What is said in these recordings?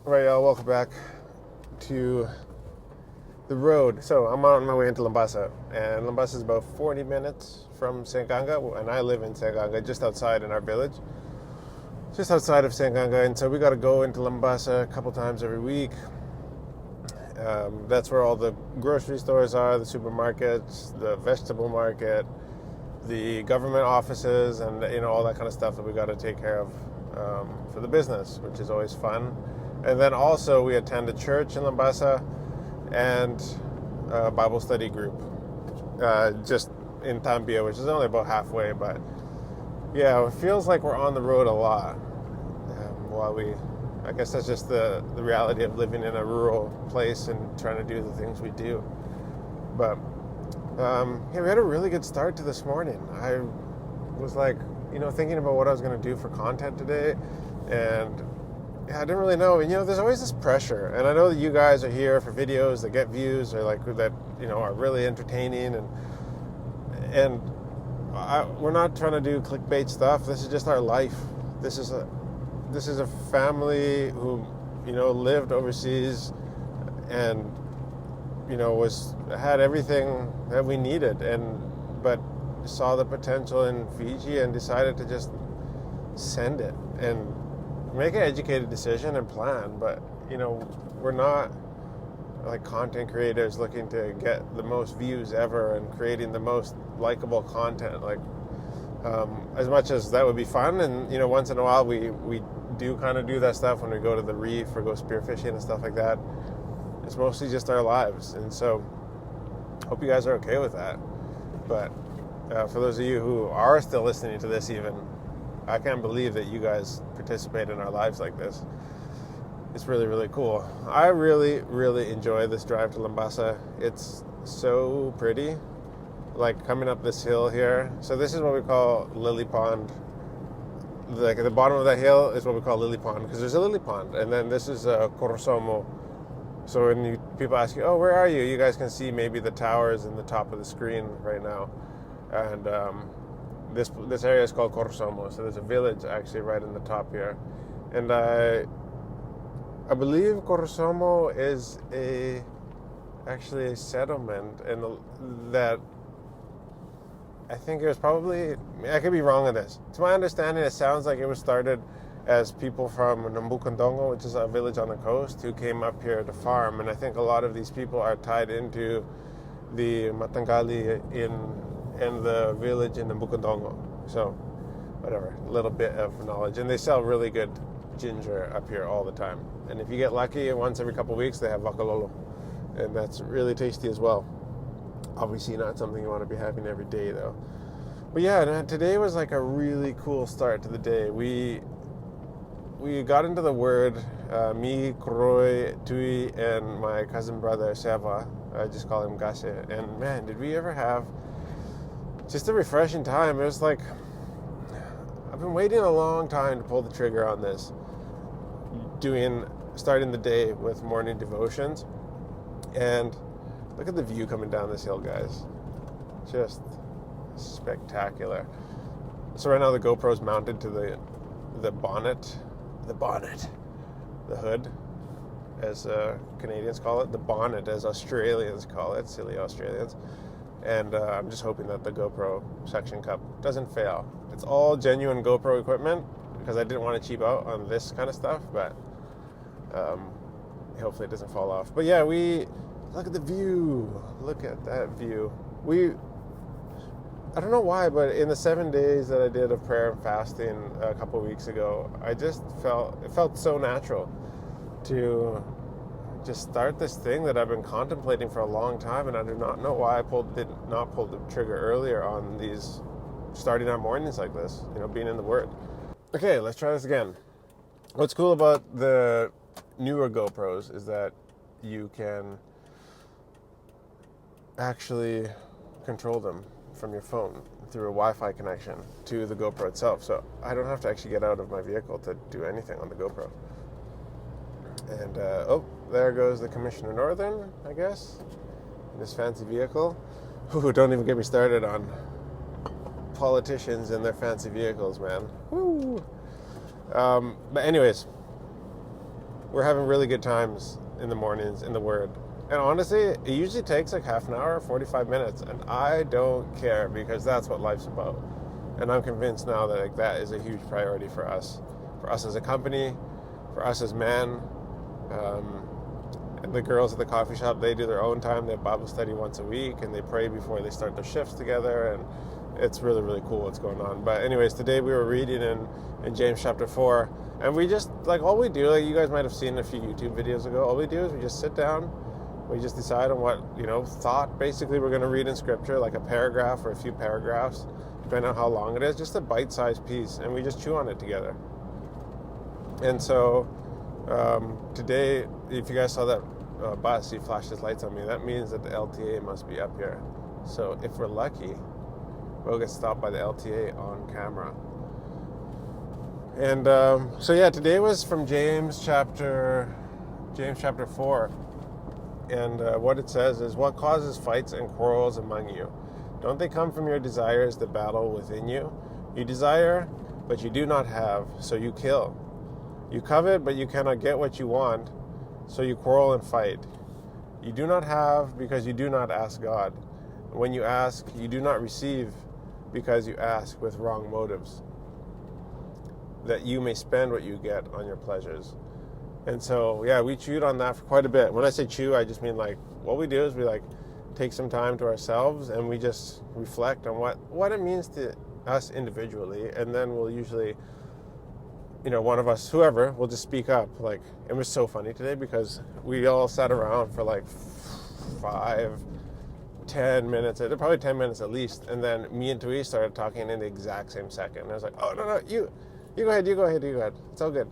Right, y'all, welcome back to the road. So I'm on my way into Labasa, and Labasa is about 40 minutes from Senganga, and I live in Senganga, just outside in our village, just outside of Senganga, and so we got to go into Labasa a couple times every week. That's where all the grocery stores are, the supermarkets, the vegetable market, the government offices, and all that kind of stuff that we got to take care of for the business, which is always fun. And then also we attend a church in Labasa and a Bible study group just in Tambia, which is only about halfway. But yeah, it feels like we're on the road a lot. I guess that's just the reality of living in a rural place and trying to do the things we do. But yeah, we had a really good start to this morning. I was like, thinking about what I was going to do for content today, and yeah, I didn't really know. And there's always this pressure, and I know that you guys are here for videos that get views or like that, are really entertaining, and we're not trying to do clickbait stuff. This is just our life. This is a family who, lived overseas, and had everything that we needed, but saw the potential in Fiji and decided to just send it and make an educated decision and plan. But we're not like content creators looking to get the most views ever and creating the most likable content. Like as much as that would be fun, and once in a while we do kind of do that stuff when we go to the reef or go spearfishing and stuff like that. It's mostly just our lives, and so hope you guys are okay with that. But for those of you who are still listening to this, even, I can't believe that you guys participate in our lives like this. It's really, really cool. I really, really enjoy this drive to Labasa. It's so pretty, like coming up this hill here. So this is what we call Lily Pond. Like at the bottom of that hill is what we call Lily Pond, because there's a lily pond. And then this is Korosomo. So when people ask you, oh, where are you? You guys can see maybe the towers in the top of the screen right now. And this area is called Korosomo. So there's a village actually right in the top here. And I believe Korosomo is actually a settlement, and that I think it was probably, I could be wrong on this. To my understanding, it sounds like it was started as people from Nambukondongo, which is a village on the coast, who came up here to farm. And I think a lot of these people are tied into the Matangali in the village in Nambukondongo. So, whatever, a little bit of knowledge. And they sell really good ginger up here all the time. And if you get lucky, once every couple of weeks, they have vakalolo. And that's really tasty as well. Obviously not something you want to be having every day, though. But yeah, today was like a really cool start to the day. We got into the word, me, Kroy, Tui, and my cousin brother, Seva. I just call him Gase. And man, did we ever have just a refreshing time. It was like, I've been waiting a long time to pull the trigger on this. Starting the day with morning devotions. And look at the view coming down this hill, guys. Just spectacular. So right now the GoPro's mounted to the bonnet, the hood, as Canadians call it, the bonnet as Australians call it, silly Australians. And I'm just hoping that the GoPro suction cup doesn't fail. It's all genuine GoPro equipment, because I didn't want to cheap out on this kind of stuff, but hopefully it doesn't fall off. But yeah, look at the view. Look at that view. I don't know why, but in the 7 days that I did of prayer and fasting a couple of weeks ago, it felt so natural to just start this thing that I've been contemplating for a long time, and I do not know why I did not pull the trigger earlier on these, starting our mornings like this, being in the Word. Okay, let's try this again. What's cool about the newer GoPros is that you can actually control them from your phone through a Wi-Fi connection to the GoPro itself. So I don't have to actually get out of my vehicle to do anything on the GoPro. And, there goes the Commissioner Northern, I guess, in this fancy vehicle. Ooh, don't even get me started on politicians and their fancy vehicles, man. Woo! But anyways, we're having really good times in the mornings in the Word. And honestly, it usually takes like half an hour, 45 minutes, and I don't care because that's what life's about. And I'm convinced now that like that is a huge priority for us as a company, for us as men. And the girls at the coffee shop, they do their own time. They have Bible study once a week, and they pray before they start their shifts together, and it's really, really cool what's going on. But anyways, today we were reading in James chapter 4, and we just, like, all we do, like you guys might have seen a few YouTube videos ago, all we do is we just sit down, we just decide on what, thought basically we're going to read in Scripture, like a paragraph or a few paragraphs, depending on how long it is, just a bite-sized piece, and we just chew on it together. And so today, if you guys saw that bus, he flashed his lights on me, that means that the LTA must be up here. So if we're lucky, we'll get stopped by the LTA on camera. And today was from James chapter 4. And what it says is, what causes fights and quarrels among you? Don't they come from your desires that battle within you? You desire, but you do not have, so you kill. You covet, but you cannot get what you want, so you quarrel and fight. You do not have because you do not ask God. When you ask, you do not receive because you ask with wrong motives, that you may spend what you get on your pleasures. And so, yeah, we chewed on that for quite a bit. When I say chew, I just mean like what we do is we like take some time to ourselves and we just reflect on what it means to us individually, and then we'll usually, one of us, whoever, will just speak up. Like, it was so funny today because we all sat around for like 5-10 minutes, probably 10 minutes at least, and then me and Tui started talking in the exact same second. And I was like, oh, no, you go ahead. It's all good.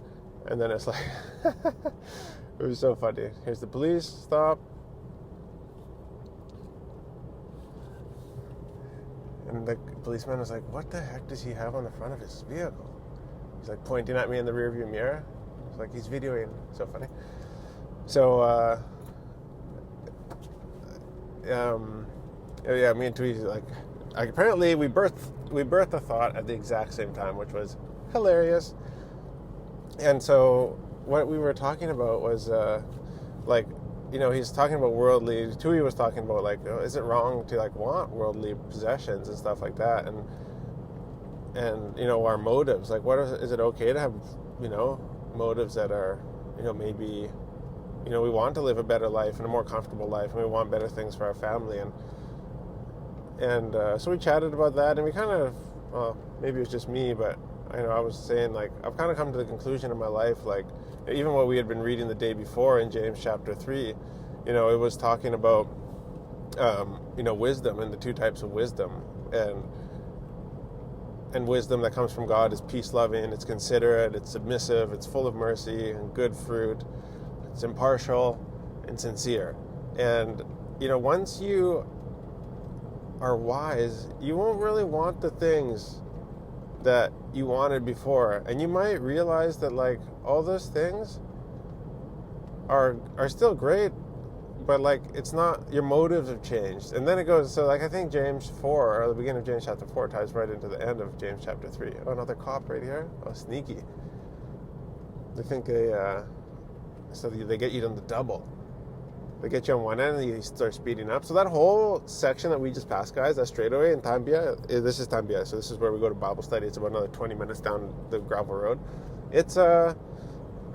And then it's like, it was so funny. Here's the police, stop. And the policeman was like, what the heck does he have on the front of his vehicle? He's like pointing at me in the rearview mirror. It's like he's videoing. So funny. So, me and Tweety, like, apparently we birthed a thought at the exact same time, which was hilarious. And so what we were talking about was, he's talking about worldly. Tui was talking about, like, is it wrong to, like, want worldly possessions and stuff like that? And our motives, like, is it okay to have, motives that are, maybe, we want to live a better life and a more comfortable life, and we want better things for our family. And so we chatted about that, and we kind of, maybe it was just me, but I was saying, like, I've kind of come to the conclusion in my life, like, even what we had been reading the day before in James chapter 3, it was talking about, wisdom and the two types of wisdom. And wisdom that comes from God is peace-loving, it's considerate, it's submissive, it's full of mercy and good fruit, it's impartial and sincere. And, once you are wise, you won't really want the things that you wanted before. And you might realize that, like, all those things are still great, but, like, it's not, your motives have changed. And then it goes, so, like, I think James 4, or the beginning of James chapter 4, ties right into the end of James chapter 3. Oh, another cop right here? Oh, sneaky. They think so they get you on the double. They get you on one end and you start speeding up. So that whole section that we just passed, guys, that straightaway in Tambia, this is Tambia, so this is where we go to Bible study. It's about another 20 minutes down the gravel road. It's a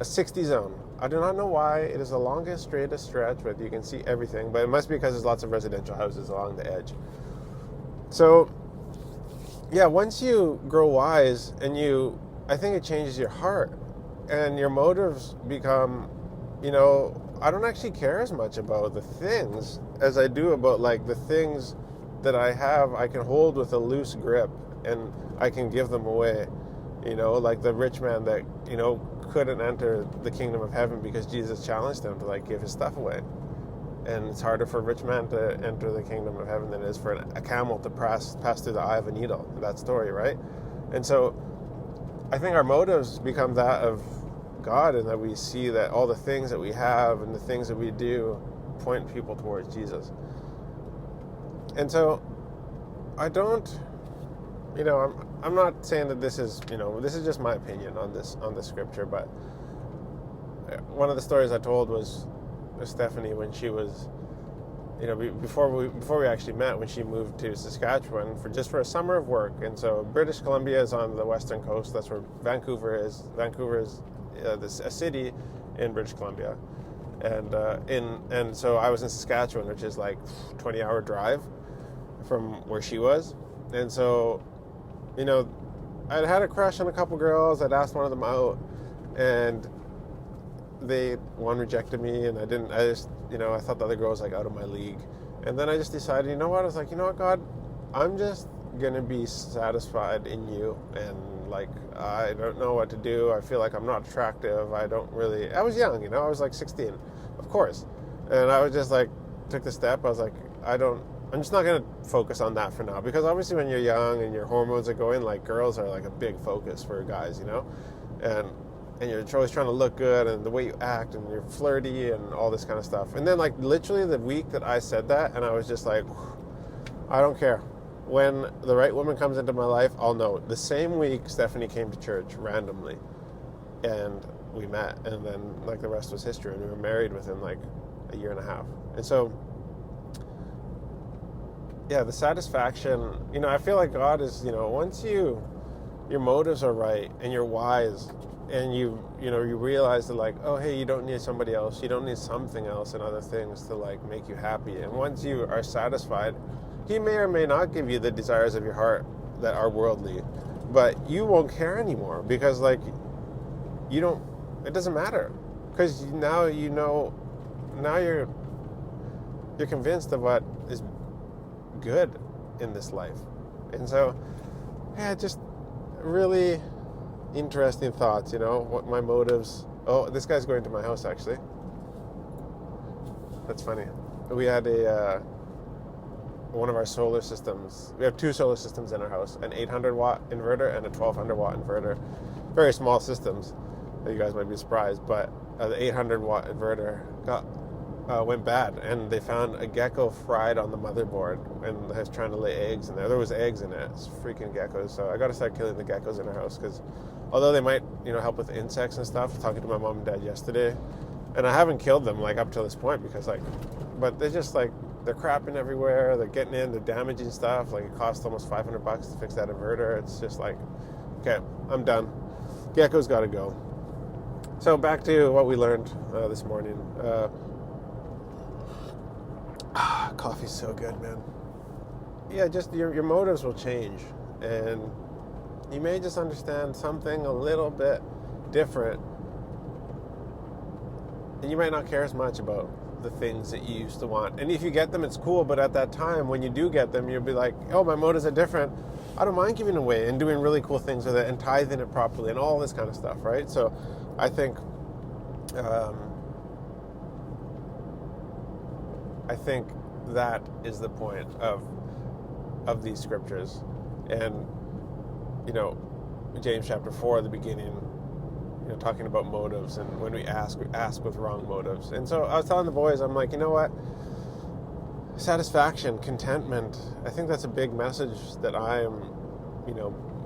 60 zone. I do not know why. It is the longest, straightest stretch, but you can see everything. But it must be because there's lots of residential houses along the edge. So, yeah, once you grow wise, and I think it changes your heart. And your motives become, I don't actually care as much about the things as I do about, like, the things that I have, I can hold with a loose grip, and I can give them away. Like the rich man that, couldn't enter the kingdom of heaven because Jesus challenged him to, like, give his stuff away. And it's harder for a rich man to enter the kingdom of heaven than it is for a camel to pass through the eye of a needle. That story, right? And so I think our motives become that of God, and that we see that all the things that we have and the things that we do point people towards Jesus. And so I don't, I'm not saying that this is, this is just my opinion on this scripture, but one of the stories I told was Stephanie when she was, before we actually met, when she moved to Saskatchewan for a summer of work. And so British Columbia is on the western coast. That's where Vancouver is. Vancouver is a city in British Columbia, and so I was in Saskatchewan, which is like 20-hour drive from where she was. And so, I'd had a crush on a couple girls. I'd asked one of them out, and one rejected me, and I thought the other girl was like out of my league. And then I just decided, I was like, God, I'm just gonna be satisfied in you, and like, I don't know what to do. I feel like I'm not attractive. I was young, I was like 16, of course. And I was just like, took the step. I was like, I'm just not going to focus on that for now, because obviously when you're young and your hormones are going, like, girls are like a big focus for guys, and you're always trying to look good, and the way you act, and you're flirty and all this kind of stuff. And then, like, literally the week that I said that, and I was just like, I don't care. When the right woman comes into my life, I'll know. The same week, Stephanie came to church randomly, and we met, and then, like, the rest was history, and we were married within like a year and a half. And so, yeah, the satisfaction, I feel like God is, once your motives are right and you're wise, and you realize that, like, oh, hey, you don't need somebody else, you don't need something else and other things to, like, make you happy. And once you are satisfied, He may or may not give you the desires of your heart that are worldly, but you won't care anymore, because, like, it doesn't matter, because now you're convinced of what is good in this life. And so, yeah, just really interesting thoughts, what my motives. Oh, this guy's going to my house, actually. That's funny. We had one of our solar systems. We have two solar systems in our house, an 800-watt inverter and a 1200-watt inverter. Very small systems. You guys might be surprised, but the 800-watt inverter went bad, and they found a gecko fried on the motherboard, and I was trying to lay eggs in there. There was eggs in it. It's freaking geckos. So I got to start killing the geckos in our house, because although they might, help with insects and stuff, talking to my mom and dad yesterday, and I haven't killed them, like, up to this point, because, like, but they're just, like, they're crapping everywhere. They're getting in, they're damaging stuff. Like, it costs almost $500 to fix that inverter. It's just like, okay, I'm done. Geckos got to go. So back to what we learned this morning. Coffee's so good, man. Yeah, just your motives will change, and you may just understand something a little bit different, and you might not care as much about the things that you used to want. And if you get them, it's cool, but at that time, when you do get them, you'll be like, oh, my motives are different. I don't mind giving away and doing really cool things with it and tithing it properly and all this kind of stuff, right? So I think that is the point of these scriptures. And James chapter 4 at the beginning, talking about motives, and when we ask with wrong motives. And so I was telling the boys, I'm like, you know what, satisfaction, contentment, I think that's a big message that I am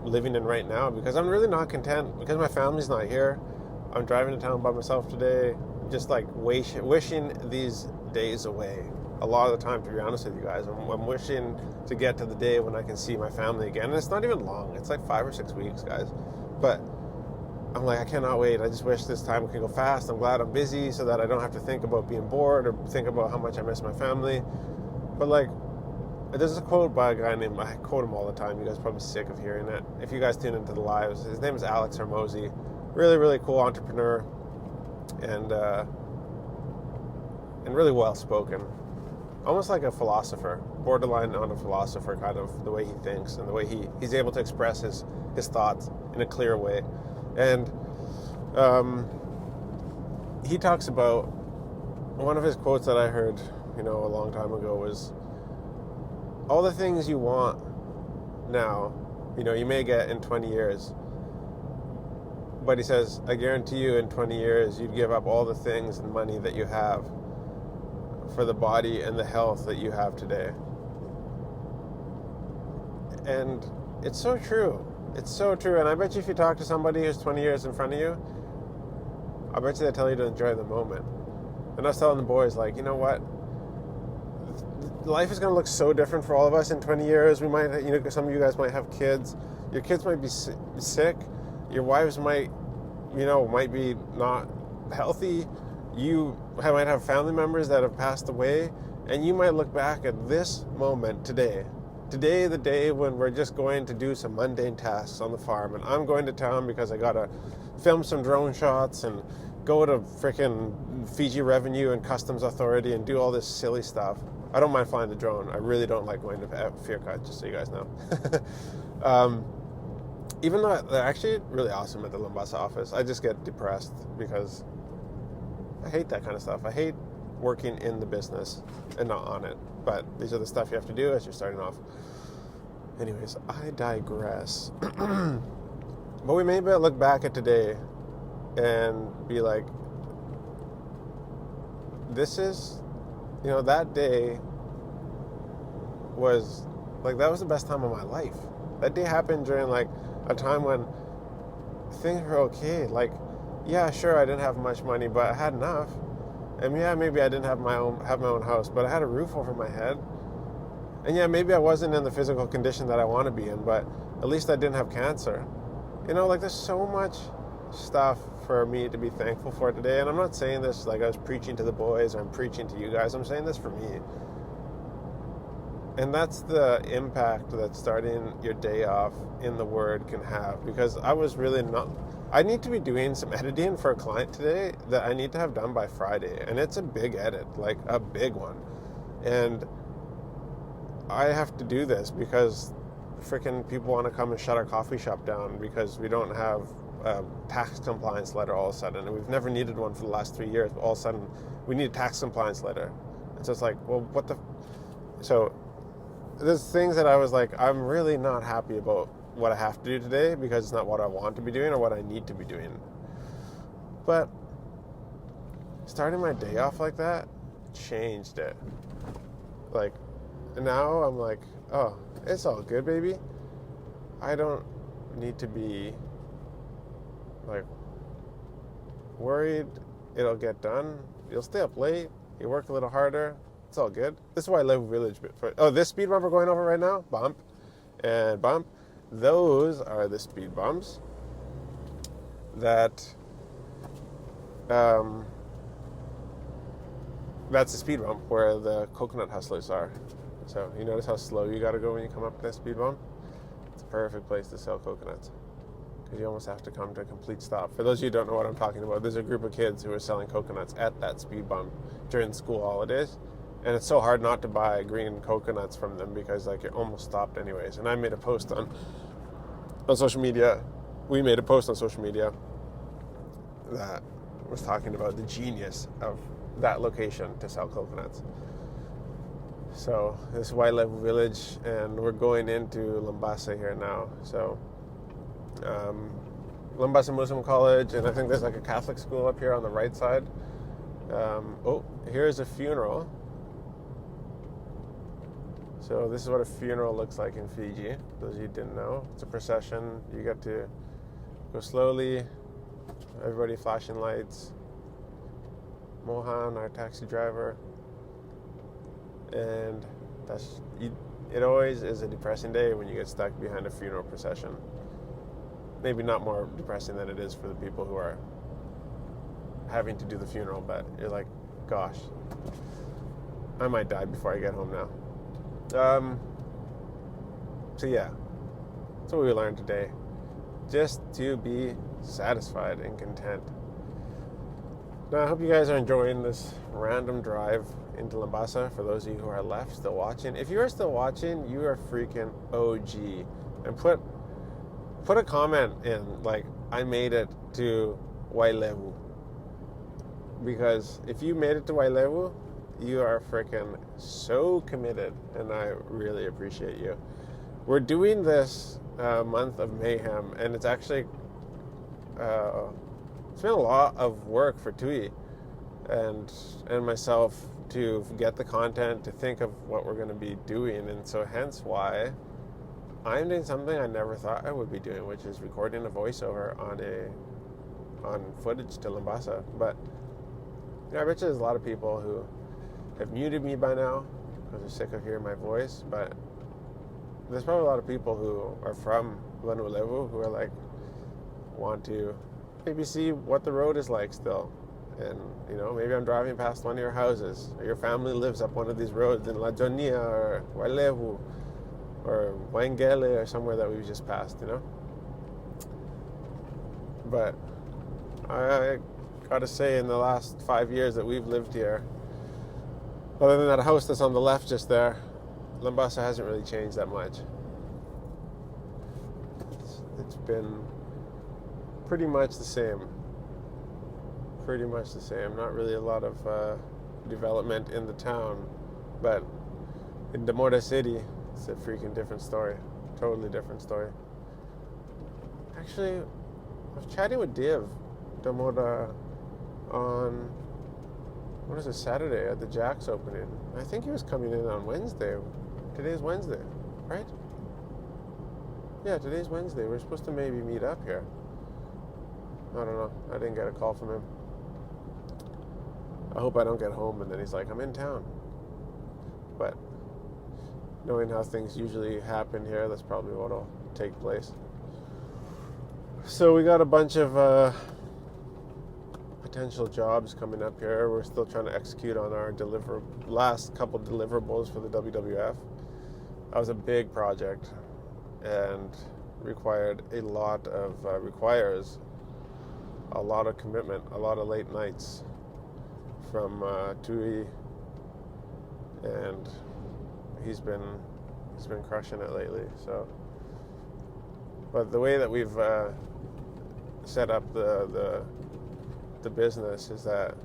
living in right now, because I'm really not content, because my family's not here. I'm driving to town by myself today, just like wishing these days away. A lot of the time, to be honest with you guys, I'm wishing to get to the day when I can see my family again. And it's not even long. It's like 5 or 6 weeks, guys. But I'm like, I cannot wait. I just wish this time can go fast. I'm glad I'm busy so that I don't have to think about being bored or think about how much I miss my family. But, like, there's a quote by a guy named, I quote him all the time. You guys are probably sick of hearing it. If you guys tune into the lives, his name is Alex Hormozy. Really, really cool entrepreneur, and really well-spoken. Almost like a philosopher, borderline on a philosopher, kind of the way he thinks and the way he's able to express his thoughts in a clear way. And he talks about, one of his quotes that I heard, a long time ago was, all the things you want now, you may get in 20 years. But he says, I guarantee you in 20 years, you'd give up all the things and money that you have for the body and the health that you have today. And it's so true. It's so true. And I bet you if you talk to somebody who's 20 years in front of you, I bet you they tell you to enjoy the moment. And I was telling the boys, like, you know what? Life is going to look so different for all of us in 20 years. We might, some of you guys might have kids. Your kids might be sick. Your wives might be not healthy. You might have family members that have passed away. And you might look back at this moment today, the day when we're just going to do some mundane tasks on the farm. And I'm going to town because I got to film some drone shots and go to freaking Fiji Revenue and Customs Authority and do all this silly stuff. I don't mind flying the drone. I really don't like going to Fearcut, just so you guys know. Even though they're actually really awesome at the Labasa office, I just get depressed because I hate that kind of stuff. I hate working in the business and not on it. But these are the stuff you have to do as you're starting off. Anyways, I digress. But we may look back at today and be like, this is, that day was, like, that was the best time of my life. That day happened during, like, a time when things were okay. Like, yeah, sure, I didn't have much money, but I had enough. And yeah, maybe I didn't have my own house, but I had a roof over my head. And yeah, maybe I wasn't in the physical condition that I want to be in, but at least I didn't have cancer. Like, there's so much stuff for me to be thankful for today. And I'm not saying this like I was preaching to the boys or I'm preaching to you guys. I'm saying this for me. And that's the impact that starting your day off in the Word can have. Because I was really I need to be doing some editing for a client today that I need to have done by Friday. And it's a big edit, like a big one. And I have to do this because freaking people want to come and shut our coffee shop down because we don't have a tax compliance letter all of a sudden. And we've never needed one for the last 3 years, but all of a sudden we need a tax compliance letter. And so it's like, well, So there's things that I was like, I'm really not happy about what I have to do today because it's not what I want to be doing or what I need to be doing. But starting my day off like that changed it. Like, now I'm like, oh, it's all good, baby. I don't need to be, like, worried it'll get done. You'll stay up late. You work a little harder. It's all good. This is why I live village. This speed bump we're going over right now, bump and bump. Those are the speed bumps that, that's the speed bump where the coconut hustlers are. So you notice how slow you got to go when you come up to that speed bump? It's a perfect place to sell coconuts because you almost have to come to a complete stop. For those of you who don't know what I'm talking about, there's a group of kids who are selling coconuts at that speed bump during school holidays. And it's so hard not to buy green coconuts from them because, like, you're almost stopped anyways. And I made a post on social media. We made a post on social media that was talking about the genius of that location to sell coconuts. So this is White Level Village, and we're going into Labasa here now. So Labasa Muslim College, and I think there's like a Catholic school up here on the right side. Here's a funeral. So this is what a funeral looks like in Fiji. Those of you who didn't know, it's a procession. You get to go slowly. Everybody flashing lights. Mohan, our taxi driver. And it always is a depressing day when you get stuck behind a funeral procession. Maybe not more depressing than it is for the people who are having to do the funeral, but you're like, gosh, I might die before I get home now. So yeah, that's what we learned today. Just to be satisfied and content. Now, I hope you guys are enjoying this random drive into Labasa. For those of you who are left still watching, if you are still watching, you are freaking OG. And put a comment in, like, I made it to Wailevu. Because if you made it to Wailevu, you are freaking so committed, and I really appreciate you. We're doing this month of Mayhem, and it's actually it's been a lot of work for Tui and myself to get the content, to think of what we're going to be doing, and so hence why I'm doing something I never thought I would be doing, which is recording a voiceover on on footage to Labasa. But I bet you there's a lot of people who have muted me by now because they're sick of hearing my voice. But there's probably a lot of people who are from Vanuatu who are like, want to maybe see what the road is like still. And, maybe I'm driving past one of your houses, or your family lives up one of these roads in La Jonia or Wailehu or Waingele or somewhere that we've just passed, But I gotta say, in the last 5 years that we've lived here, other than that house that's on the left just there, Labasa hasn't really changed that much. It's been pretty much the same. Not really a lot of development in the town, but in Damora City, it's a freaking different story. Totally different story. Actually, I was chatting with Div Damora on, Saturday at the Jack's opening. I think he was coming in on Wednesday. Today's Wednesday, right? Yeah, today's Wednesday. We're supposed to maybe meet up here. I don't know. I didn't get a call from him. I hope I don't get home and then he's like, I'm in town. But knowing how things usually happen here, that's probably what'll take place. So we got a bunch of potential jobs coming up here. We're still trying to execute on our last couple deliverables for the WWF. That was a big project and requires a lot of commitment, a lot of late nights from Tui, and he's been crushing it lately. So, but the way that we've set up the business is that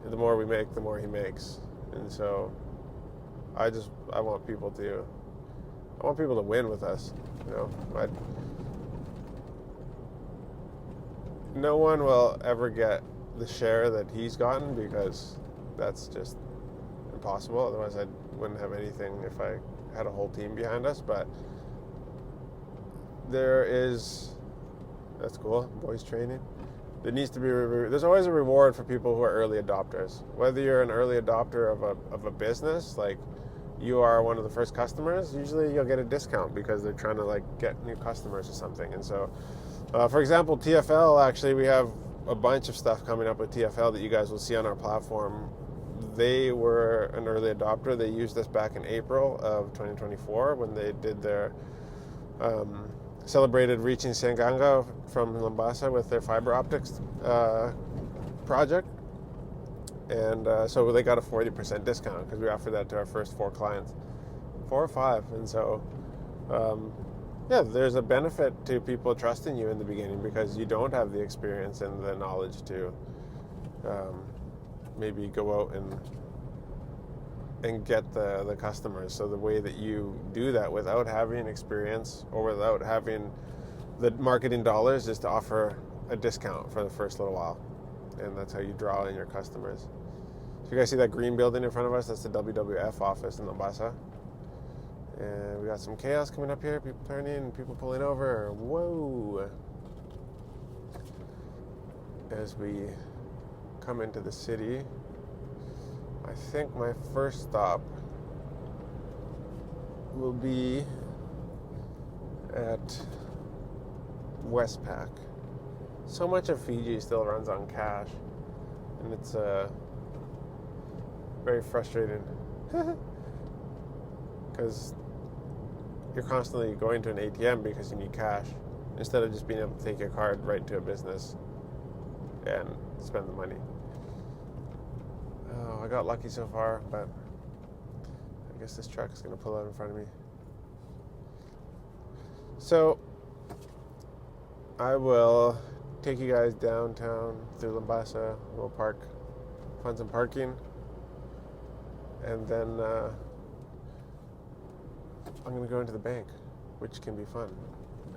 the more we make, the more he makes, and so I want people to win with us. No one will ever get the share that he's gotten because that's just impossible. Otherwise, I wouldn't have anything if I had a whole team behind us. But that's cool, voice training. There needs to be there's always a reward for people who are early adopters. Whether you're an early adopter of a business, like you are one of the first customers, usually you'll get a discount because they're trying to get new customers or something. And so, for example, TFL, actually, we have a bunch of stuff coming up with TFL that you guys will see on our platform. They were an early adopter. They used us back in April of 2024 when they did their celebrated reaching Sanganga from Labasa with their fiber optics project. And so they got a 40% discount because we offered that to our first 4 clients. 4 or 5. And so, there's a benefit to people trusting you in the beginning because you don't have the experience and the knowledge to maybe go out and get the customers. So the way that you do that without having experience or without having the marketing dollars is to offer a discount for the first little while. And that's how you draw in your customers. So you guys see that green building in front of us? That's the WWF office in Labasa. And we got some chaos coming up here. People turning, people pulling over. Whoa. As we come into the city, I think my first stop will be at Westpac. So much of Fiji still runs on cash, and it's very frustrating because you're constantly going to an ATM because you need cash instead of just being able to take your card right to a business and spend the money. Oh, I got lucky so far, but I guess this truck is going to pull out in front of me. So I will take you guys downtown through Labasa. We'll find some parking, and then I'm going to go into the bank, which can be fun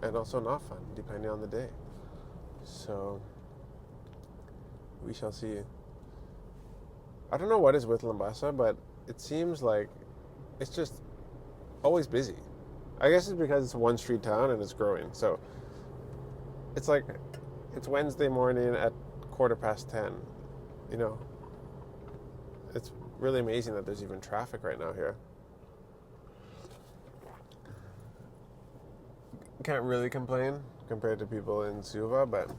and also not fun, depending on the day. So we shall see. I don't know what is with Labasa, but it seems like it's just always busy. I guess it's because it's a one-street town and it's growing. So it's like It's Wednesday morning at 10:15. You know, it's really amazing that there's even traffic right now here. Can't really complain compared to people in Suva, but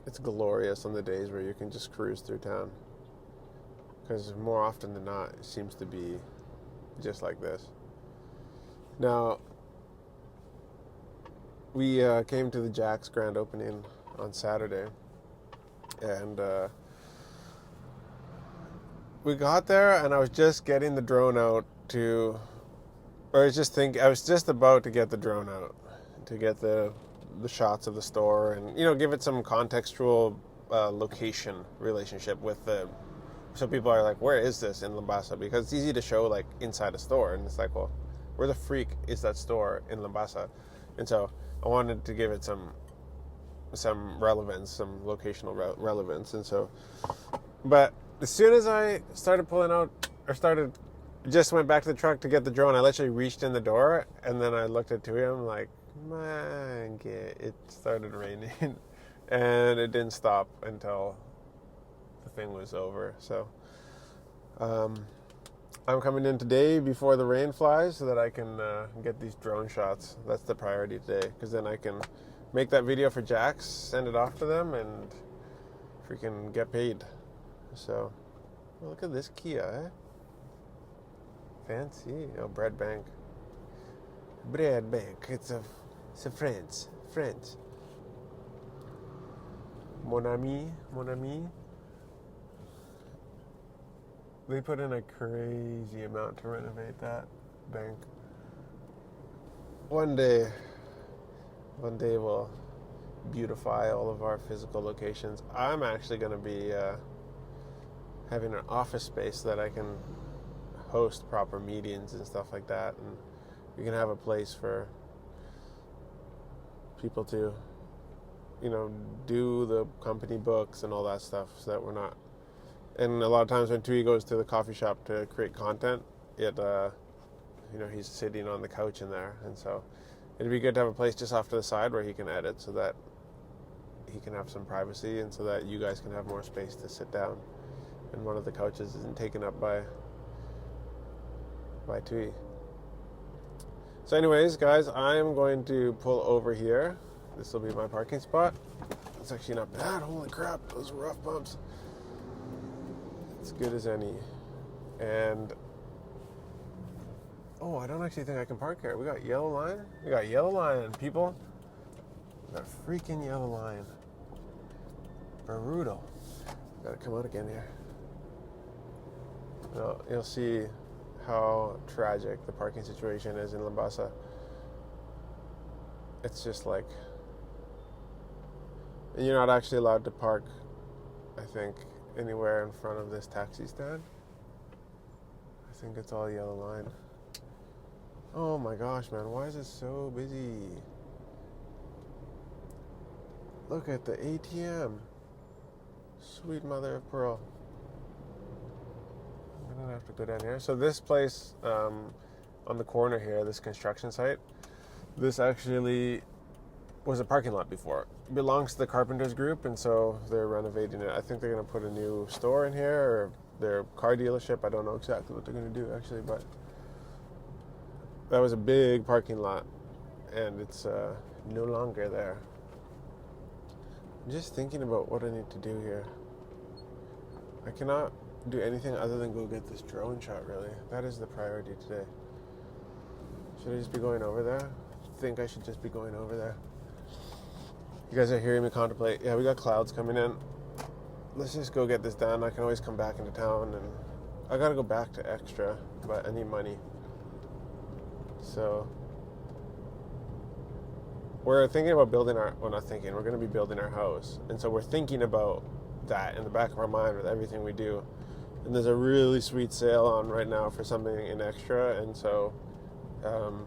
it's glorious on the days where you can just cruise through town. Because more often than not, it seems to be just like this. Now, we came to the Jack's grand opening on Saturday, and we got there, and I was just getting the drone out I was just about to get the drone out to get the shots of the store and, you know, give it some contextual location relationship with so people are like, where is this in Labasa? Because it's easy to show like inside a store, and it's like, well, where the freak is that store in Labasa? And so I wanted to give it some relevance, some locational relevance. And so, but as soon as I started just went back to the truck to get the drone, I literally reached in the door, and then I looked at Tuyam like, man, it started raining, and it didn't stop until the thing was over. So I'm coming in today before the rain flies so that I can get these drone shots. That's the priority today, because then I can make that video for Jax, send it off to them, and freaking get paid. So, well, look at this Kia, eh? Fancy. Oh, Bread Bank. Bread Bank. It's a France. Mon ami. They put in a crazy amount to renovate that bank. One day we'll beautify all of our physical locations. I'm actually going to be having an office space so that I can host proper meetings and stuff like that, and we can have a place for people to, you know, do the company books and all that stuff, so that we're not. And a lot of times when Tui goes to the coffee shop to create content, you know, he's sitting on the couch in there, and so it'd be good to have a place just off to the side where he can edit, so that he can have some privacy, and so that you guys can have more space to sit down, and one of the couches isn't taken up by Tui. So anyways, guys, I'm going to pull over here. This will be my parking spot. It's actually not bad. Holy crap, those are rough bumps. It's good as any. And I don't actually think I can park here. We got yellow line, people. We got a freaking yellow line. Brutal. Gotta come out again here. You'll see how tragic the parking situation is in Labasa. It's just like, you're not actually allowed to park, I think, anywhere in front of this taxi stand. I think it's all yellow line. Oh my gosh, man, why is it so busy? Look at the ATM. Sweet mother of pearl. I'm gonna have to go down here. So this place on the corner here, this construction site, this actually was a parking lot before. It belongs to the Carpenters Group, and so they're renovating it. I think they're gonna put a new store in here, or their car dealership. I don't know exactly what they're gonna do actually, but that was a big parking lot, and it's no longer there. I'm just thinking about what I need to do here. I cannot do anything other than go get this drone shot, really. That is the priority today. Should I just be going over there? I think I should just be going over there. You guys are hearing me contemplate. Yeah, we got clouds coming in. Let's just go get this done. I can always come back into town, and I gotta go back to extra, but I need money. So we're thinking about we're going to be building our house. And so we're thinking about that in the back of our mind with everything we do. And there's a really sweet sale on right now for something in extra. And so I'm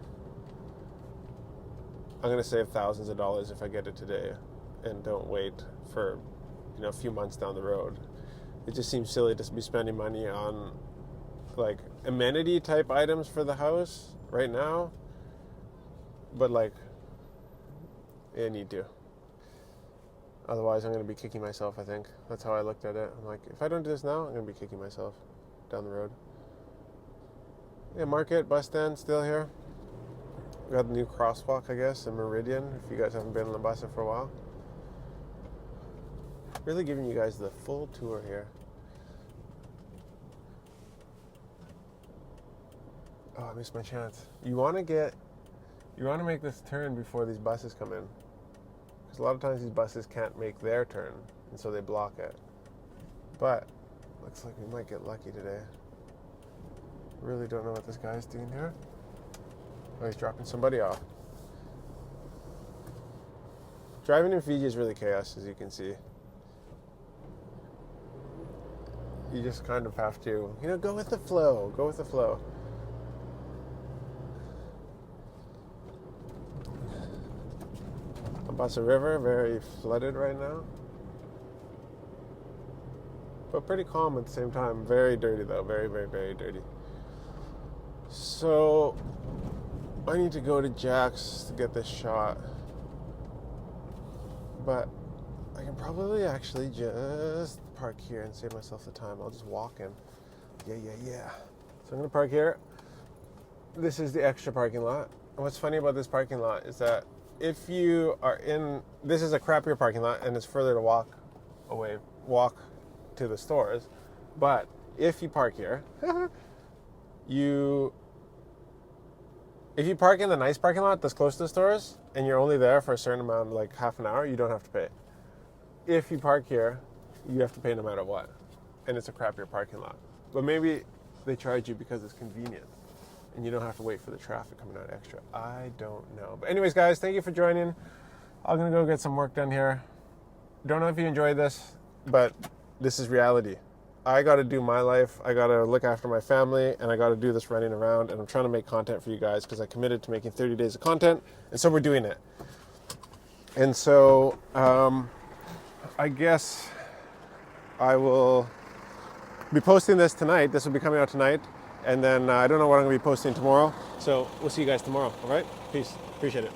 going to save thousands of dollars if I get it today and don't wait for, a few months down the road. It just seems silly to be spending money on like amenity type items for the house right now, but like, I need to. Otherwise, I'm going to be kicking myself, I think. That's how I looked at it. I'm like, if I don't do this now, I'm going to be kicking myself down the road. Yeah, market, bus stand, still here. We got the new crosswalk, I guess, in Meridian, if you guys haven't been in Labasa for a while. Really giving you guys the full tour here. Oh, I missed my chance. You want to make this turn before these buses come in. Because a lot of times these buses can't make their turn, and so they block it. But looks like we might get lucky today. Really don't know what this guy's doing here. Oh, he's dropping somebody off. Driving in Fiji is really chaos, as you can see. You just kind of have to, go with the flow. Go with the flow. Labasa River, very flooded right now. But pretty calm at the same time. Very dirty though. Very, very, very dirty. So, I need to go to Jack's to get this shot. But I can probably actually just park here and save myself the time. I'll just walk in. Yeah. So I'm going to park here. This is the extra parking lot. And what's funny about this parking lot is that if you are this is a crappier parking lot and it's further to walk to the stores. But if you park here, if you park in the nice parking lot that's close to the stores and you're only there for a certain amount, like half an hour, you don't have to pay. If you park here, you have to pay no matter what. And it's a crappier parking lot. But maybe they charge you because it's convenient and you don't have to wait for the traffic coming out extra. I don't know. But anyways, guys, thank you for joining. I'm going to go get some work done here. Don't know if you enjoyed this, but this is reality. I got to do my life. I got to look after my family, and I got to do this running around. And I'm trying to make content for you guys because I committed to making 30 days of content, and so we're doing it. And so I guess I will be posting this tonight. This will be coming out tonight. And then I don't know what I'm going to be posting tomorrow. So we'll see you guys tomorrow. All right? Peace. Appreciate it.